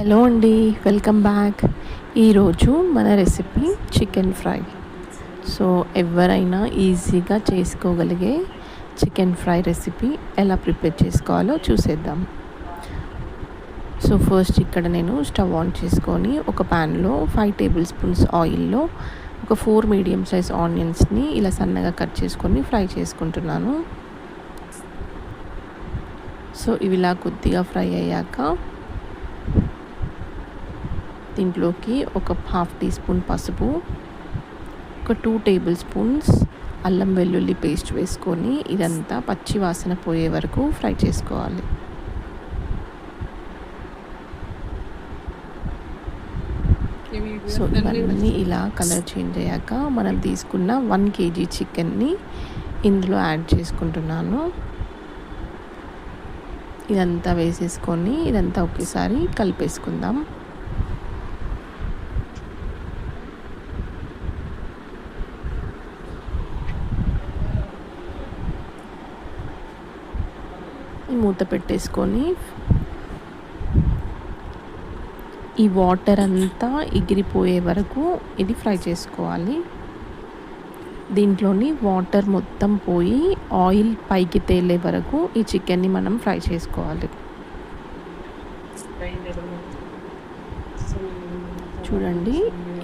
Hello అండి, welcome back. ఈరోజు మన రెసిపీ చికెన్ ఫ్రై. సో ఎవరైనా ఈజీగా చేసుకోగలిగే చికెన్ ఫ్రై రెసిపీ ఎలా ప్రిపేర్ చేసుకోవాలో చూసేద్దాం. సో ఫస్ట్ ఇక్కడ నేను స్టవ్ ఆన్ చేసుకొని ఒక ప్యాన్లో 5 టేబుల్ స్పూన్స్ ఆయిల్లో ఒక 4 మీడియం సైజ్ ఆనియన్స్ని ఇలా సన్నగా కట్ చేసుకొని ఫ్రై చేసుకుంటున్నాను. సో ఇవి ఇలా కొద్దిగా ఫ్రై అయ్యాక దీంట్లోకి ఒక హాఫ్ టీ స్పూన్ పసుపు, ఒక 2 టేబుల్ స్పూన్స్ అల్లం వెల్లుల్లి పేస్ట్ వేసుకొని ఇదంతా పచ్చి వాసన పోయే వరకు ఫ్రై చేసుకోవాలి. సో ఇవన్నీ ఇలా కలర్ చేంజ్ అయ్యాక మనం తీసుకున్న 1 kg చికెన్ని ఇందులో యాడ్ చేసుకుంటున్నాను. ఇదంతా వేసేసుకొని ఇదంతా ఒకేసారి కలిపేసుకుందాం. మూత పెట్టేసుకొని ఈ వాటర్ అంతా ఎగిరిపోయే వరకు ఇది ఫ్రై చేసుకోవాలి. దీంట్లోని వాటర్ మొత్తం పోయి ఆయిల్ పైకి తేలే వరకు ఈ చికెన్ని మనం ఫ్రై చేసుకోవాలి. చూడండి,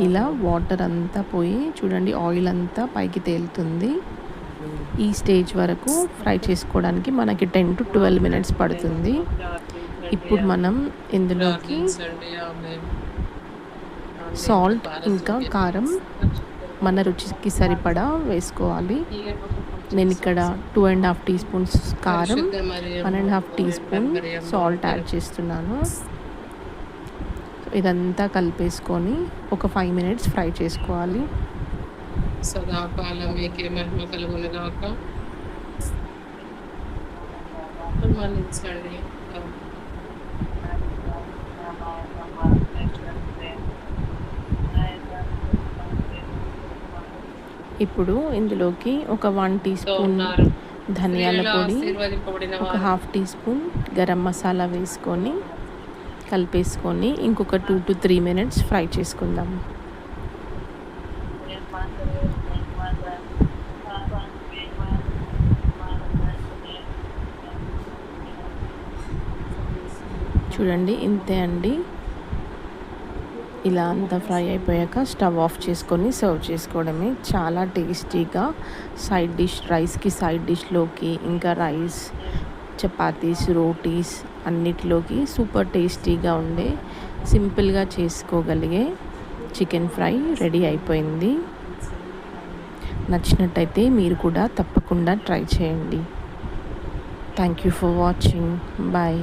ఇలా వాటర్ అంతా పోయి చూడండి ఆయిల్ అంతా పైకి తేలుతుంది. ఈ స్టేజ్ వరకు ఫ్రై చేసుకోవడానికి మనకి 10 to 12 మినిట్స్ పడుతుంది. ఇప్పుడు మనం ఇందులోకి సాల్ట్ ఇంకా కారం మన రుచికి సరిపడా వేసుకోవాలి. నేను ఇక్కడ 2.5 టీ స్పూన్స్ కారం, 1.5 టీ స్పూన్ సాల్ట్ యాడ్ చేస్తున్నాను. ఇదంతా కలిపేసుకొని ఒక 5 మినిట్స్ ఫ్రై చేసుకోవాలి. సదాకాలం మీకే మహిమ కలుగునుగాక. మన్నించండి. ఇప్పుడు ఇందులోకి ఒక 1 టీ స్పూన్ ధనియాల పొడి, ఒక half teaspoon garam masala వేసుకొని కలిపేసుకొని ఇంకొక 2 to 3 మినిట్స్ ఫ్రై చేసుకుందాం. చూడండి, ఇంతే అండి. ఇలా అంతా ఫ్రై అయిపోయాక స్టవ్ ఆఫ్ చేసుకొని సర్వ్ చేసుకోవడమే. చాలా టేస్టీగా సైడ్ డిష్, రైస్కి సైడ్ డిష్లోకి ఇంకా రైస్, చపాతీస్, రోటీస్ అన్నిటిలోకి సూపర్ టేస్టీగా ఉండే సింపుల్గా చేసుకోగలిగే చికెన్ ఫ్రై రెడీ అయిపోయింది. నచ్చినట్టయితే మీరు కూడా తప్పకుండా ట్రై చేయండి. Thank you for watching. Bye.